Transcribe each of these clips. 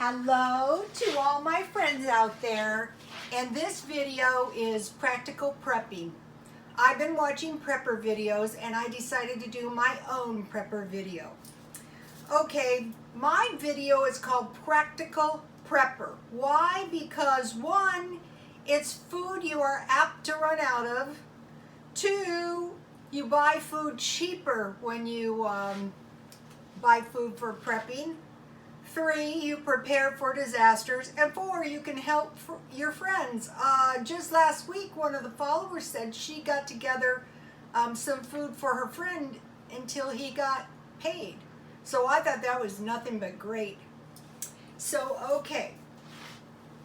Hello to all my friends out there, and this video is practical prepping. I've been watching prepper videos and I decided to do my own prepper video. Okay, my video is called Practical Prepper. Why? Because one, it's food you are apt to run out of. Two, you buy food cheaper when you buy food for prepping. 3, you prepare for disasters. And 4, you can help your friends. Just last week, one of the followers said she got together some food for her friend until he got paid. So I thought that was nothing but great. So, okay,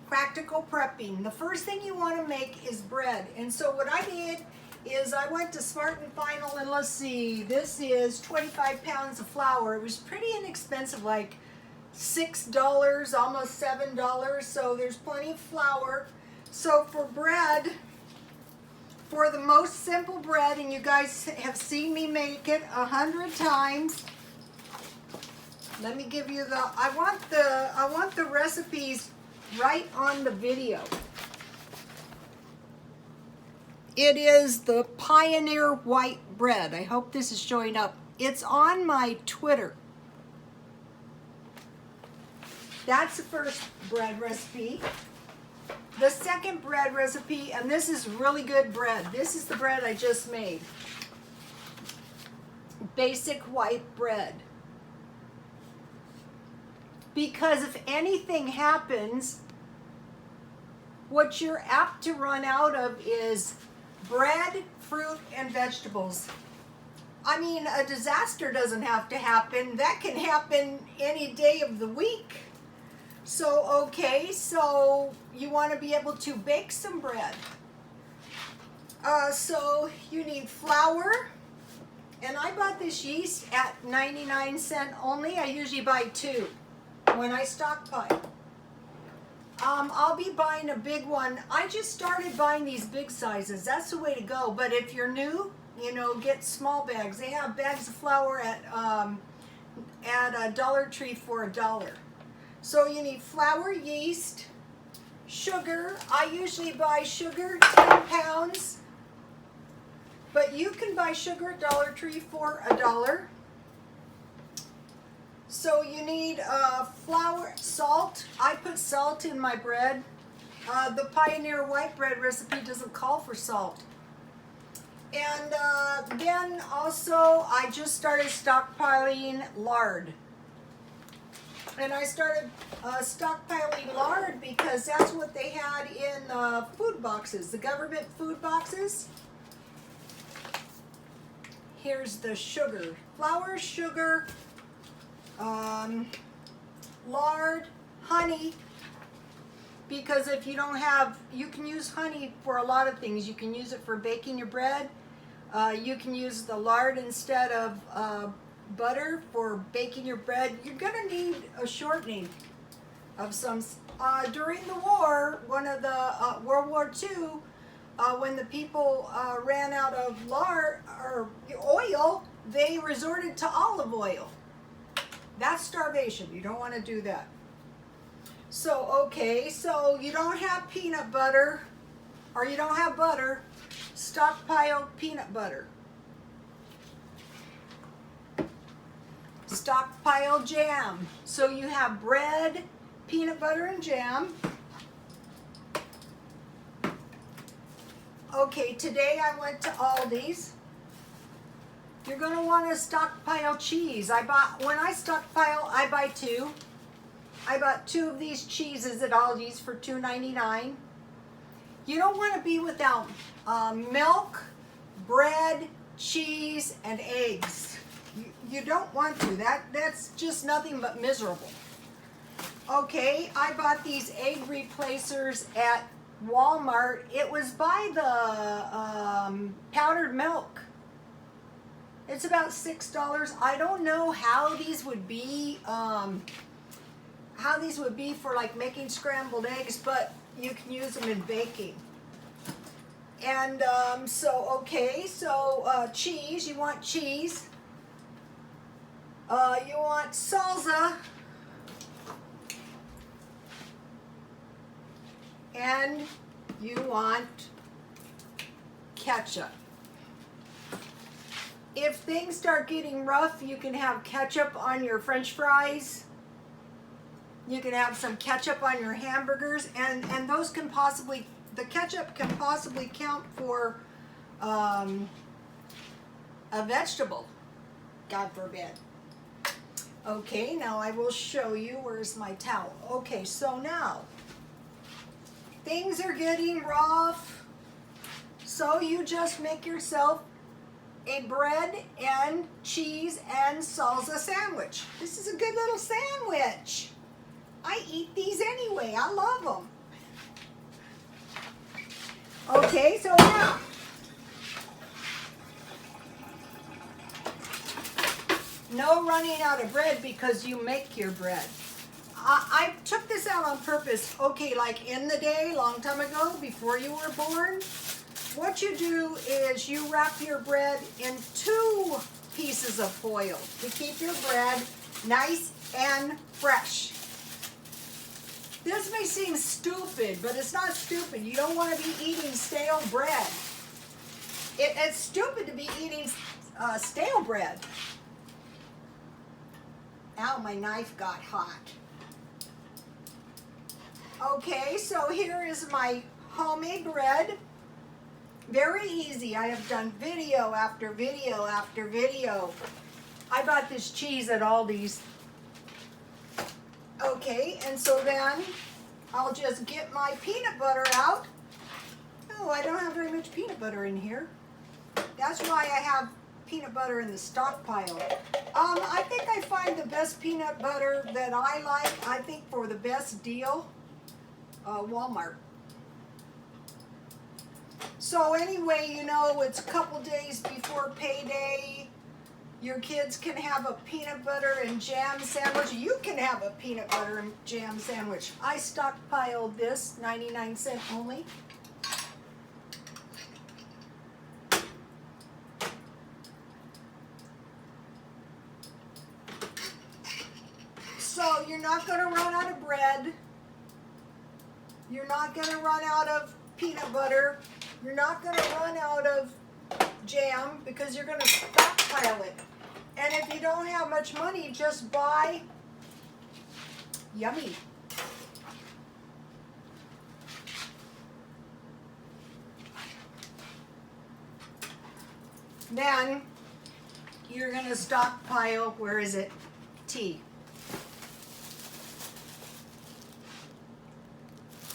practical prepping. The first thing you want to make is bread. And so what I did is I went to Smart & Final, and let's see, this is 25 pounds of flour. It was pretty inexpensive, like $6, almost $7, so there's plenty of flour. So for bread, for the most simple bread, and you guys have seen me make it 100 times. Let me give you the, I want the recipes right on the video. It is the Pioneer White Bread. I hope this is showing up. It's on my Twitter. That's the first bread recipe. The second bread recipe, and this is really good bread. This is the bread I just made. Basic white bread. Because if anything happens, what you're apt to run out of is bread, fruit, and vegetables. I mean, a disaster doesn't have to happen. That can happen any day of the week. So, okay, so you want to be able to bake some bread. So you need flour, and I bought this yeast at 99 cents only. I usually buy 2 when I stockpile. I'll be buying a big one. I just started buying these big sizes. That's the way to go. But if you're new, you know, get small bags. They have bags of flour at Dollar Tree for $1. So you need flour, yeast, sugar. I usually buy sugar, 10 pounds. But you can buy sugar at Dollar Tree for $1. So you need flour, salt. I put salt in my bread. The Pioneer White Bread recipe doesn't call for salt. And then also I just started stockpiling lard. And I started stockpiling lard because that's what they had in food boxes, the government food boxes. Here's the sugar. Flour, sugar, lard, honey. Because if you don't have, you can use honey for a lot of things. You can use it for baking your bread. You can use the lard instead of butter for baking your bread. You're gonna need a shortening of some. During the war, one of the World War II, when the people ran out of lard or oil, they resorted to olive oil. That's starvation. You don't want to do that. So okay, so you don't have peanut butter, or you don't have butter, stockpile peanut butter. Stockpile jam. So you have bread, peanut butter, and jam. Okay, today I went to Aldi's. You're going to want to stockpile cheese. When I stockpile, I buy 2. I bought 2 of these cheeses at Aldi's for $2.99. You don't want to be without milk, bread, cheese, and eggs. You don't want to. That's just nothing but miserable. Okay, I bought these egg replacers at Walmart. It was by the powdered milk. It's about $6. I don't know how these would be for like making scrambled eggs, but you can use them in baking. And so cheese. You want cheese. You want salsa. and you want ketchup. If things start getting rough, you can have ketchup on your French fries. You can have some ketchup on your hamburgers, and those can possibly, the ketchup can possibly count for a vegetable, God forbid. Okay, now I will show you, where's my towel? Okay, so now, things are getting rough, so you just make yourself a bread and cheese and salsa sandwich. This is a good little sandwich. I eat these anyway, I love them. Okay, so now, no running out of bread because you make your bread. I took this out on purpose. Okay, like in the day, long time ago, before you were born, what you do is you wrap your bread in 2 pieces of foil to keep your bread nice and fresh. This may seem stupid, but it's not stupid. You don't want to be eating stale bread. It's stupid to be eating stale bread. Ow, my knife got hot. Okay, so here is my homemade bread. Very easy. I have done video after video after video. I bought this cheese at Aldi's. Okay, and so then I'll just get my peanut butter out. Oh, I don't have very much peanut butter in here. That's why I have peanut butter in the stockpile. I think I find the best peanut butter that I like, I think for the best deal, Walmart. So anyway, you know, it's a couple days before payday. Your kids can have a peanut butter and jam sandwich. You can have a peanut butter and jam sandwich. I stockpiled this, 99 cents only. So you're not going to run out of bread. You're not going to run out of peanut butter. You're not going to run out of jam because you're going to stockpile it. And if you don't have much money, just buy, yummy. Then you're going to stockpile, where is it? Tea.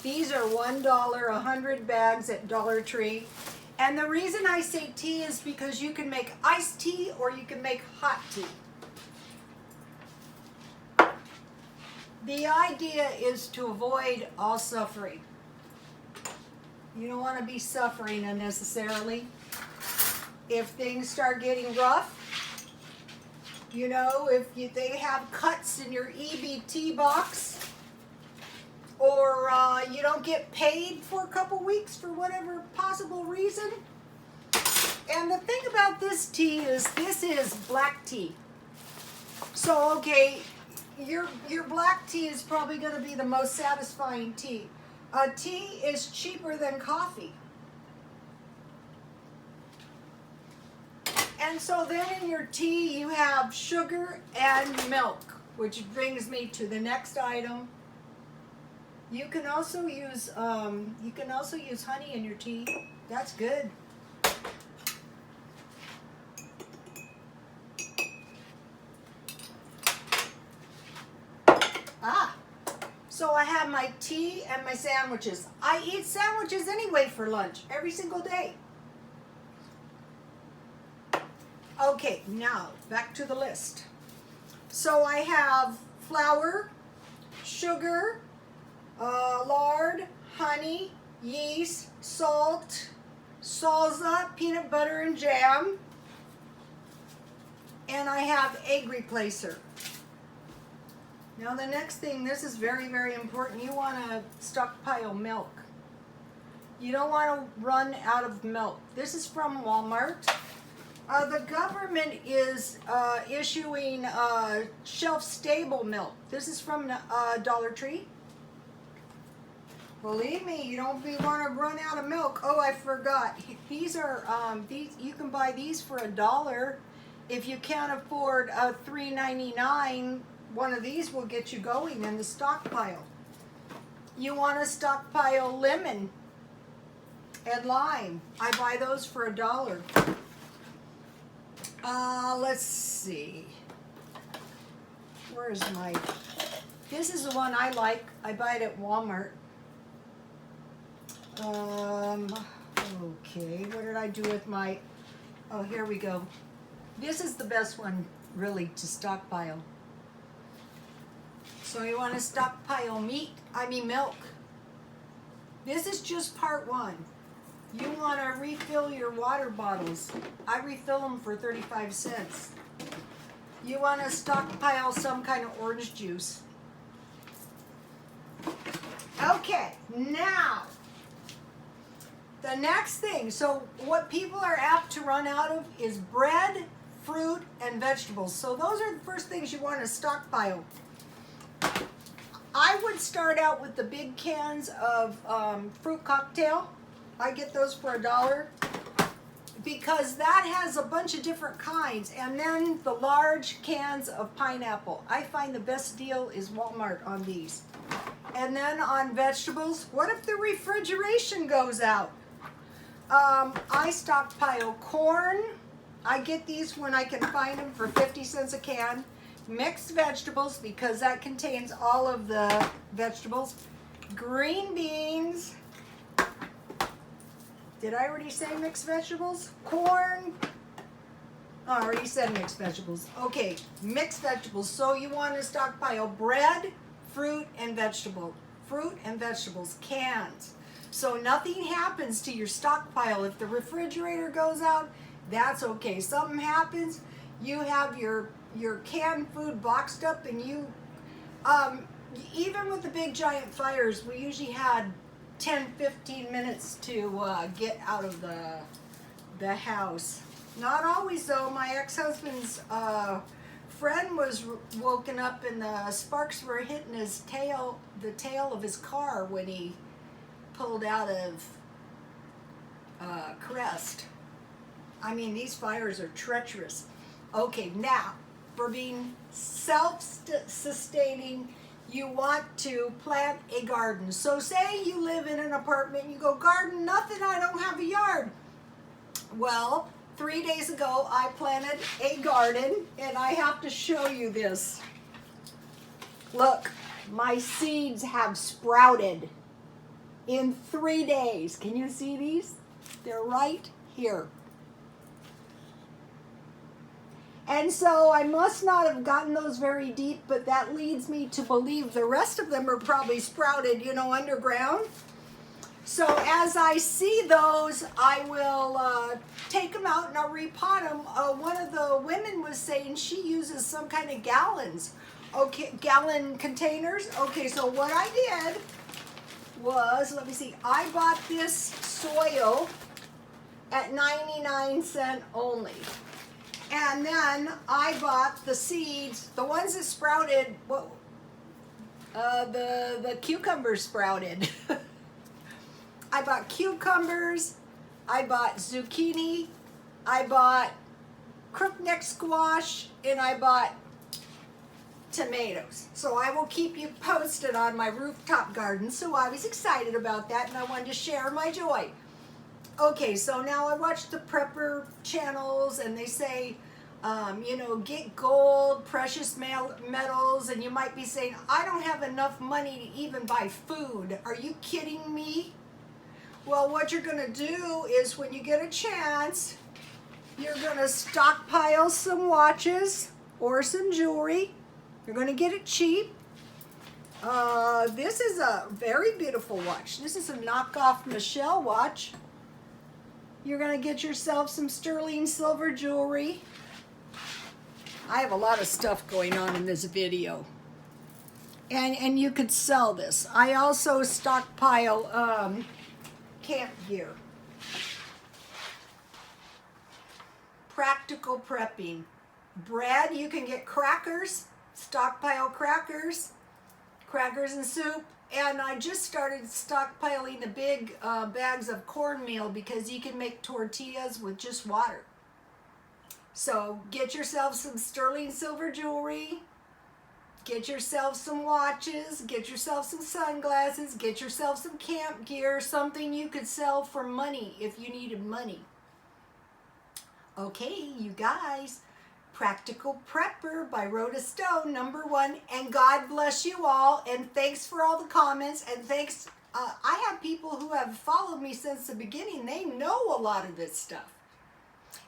These are $1, 100 bags at Dollar Tree. And the reason I say tea is because you can make iced tea or you can make hot tea. The idea is to avoid all suffering. You don't want to be suffering unnecessarily. If things start getting rough, you know, if they have cuts in your EBT box, or you don't get paid for a couple weeks for whatever possible reason. And the thing about this tea is this is black tea. So, okay, your black tea is probably going to be the most satisfying tea. Tea is cheaper than coffee. And so then in your tea you have sugar and milk, which brings me to the next item. You can also use honey in your tea. That's good. So I have my tea and my sandwiches. I eat sandwiches anyway for lunch every single day. Okay, now back to the list. So I have flour, sugar, lard, honey, yeast, salt, salsa, peanut butter and jam, and I have egg replacer. Now the next thing, this is very, very important. You want to stockpile milk. You don't want to run out of milk. This is from Walmart. The government is issuing shelf-stable milk. This is from Dollar Tree. Believe me, you don't want to run out of milk. Oh, I forgot. These are these. You can buy these for $1. If you can't afford a $3.99, one of these will get you going in the stockpile. You want to stockpile lemon and lime. I buy those for $1. Let's see. Where's my? This is the one I like. I buy it at Walmart. Okay, what did I do with my, oh, here we go. This is the best one, really, to stockpile. So you want to stockpile milk. This is just part one. You want to refill your water bottles. I refill them for 35 cents. You want to stockpile some kind of orange juice. Okay, now, the next thing, so what people are apt to run out of is bread, fruit, and vegetables. So those are the first things you want to stockpile. I would start out with the big cans of fruit cocktail. I get those for $1 because that has a bunch of different kinds. And then the large cans of pineapple. I find the best deal is Walmart on these. And then on vegetables, what if the refrigeration goes out? I stockpile corn. I get these when I can find them for 50 cents a can. Mixed vegetables, because that contains all of the vegetables. Green beans. Did I already say mixed vegetables? Corn. Oh, I already said mixed vegetables. Okay, mixed vegetables. So you want to stockpile bread, fruit, and vegetable. Fruit and vegetables, cans. So nothing happens to your stockpile. If the refrigerator goes out, that's okay. Something happens, you have your canned food boxed up, and you, even with the big giant fires, we usually had 10-15 minutes to get out of the house. Not always though. My ex-husband's friend was woken up and the sparks were hitting his tail, the tail of his car when he pulled out of Crest. I mean, these fires are treacherous. Okay, now, for being self-sustaining, you want to plant a garden. So say you live in an apartment, you go, garden, nothing, I don't have a yard. Well, 3 days ago, I planted a garden, and I have to show you this. Look, my seeds have sprouted in 3 days. Can you see these? They're right here. And so I must not have gotten those very deep, but that leads me to believe the rest of them are probably sprouted, you know, underground. So as I see those, I will take them out and I'll repot them. One of the women was saying she uses some kind of gallons. Okay, gallon containers. Okay, so what I did was, let me see, I bought this soil at 99 cents only. And then I bought the seeds, the ones that sprouted, the cucumbers sprouted. I bought cucumbers, I bought zucchini, I bought crookneck squash, and I bought tomatoes. So I will keep you posted on my rooftop garden. So I was excited about that, and I wanted to share my joy. Okay, so now I watch the prepper channels, and they say, you know, get gold, precious metals, and you might be saying, I don't have enough money to even buy food. Are you kidding me? Well, what you're going to do is when you get a chance, you're going to stockpile some watches or some jewelry. You're going to get it cheap. This is a very beautiful watch. This is a knockoff Michelle watch. You're going to get yourself some sterling silver jewelry. I have a lot of stuff going on in this video. And you could sell this. I also stockpile camp gear. Practical prepping. Bread, you can get crackers, stockpile crackers and soup, And I just started stockpiling the big bags of cornmeal because you can make tortillas with just water. So get yourself some sterling silver jewelry, get yourself some watches, get yourself some sunglasses, get yourself some camp gear, something you could sell for money if you needed money. Okay, you guys, Practical Prepper by Rhoda Stone, #1, and God bless you all, and thanks for all the comments, and thanks, I have people who have followed me since the beginning. They know a lot of this stuff.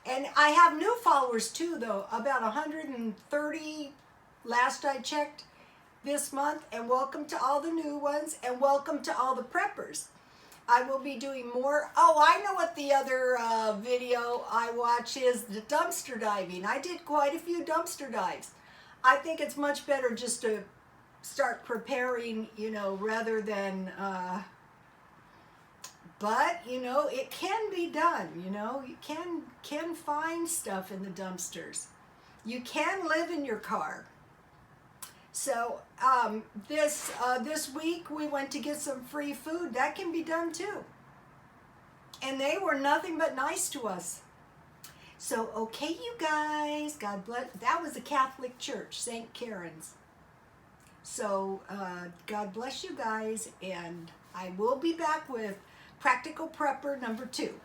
And I have new followers too, though, about 130 last I checked this month, and welcome to all the new ones, and welcome to all the preppers. I will be doing more. Oh, I know what the other video I watch is, the dumpster diving. I did quite a few dumpster dives. I think it's much better just to start preparing, you know, rather than, but, you know, it can be done, you know. You can find stuff in the dumpsters. You can live in your car. So this week we went to get some free food. That can be done too. And they were nothing but nice to us. So, okay, you guys, God bless. That was a Catholic church, St. Karen's. So, God bless you guys, and I will be back with Practical Prepper #2.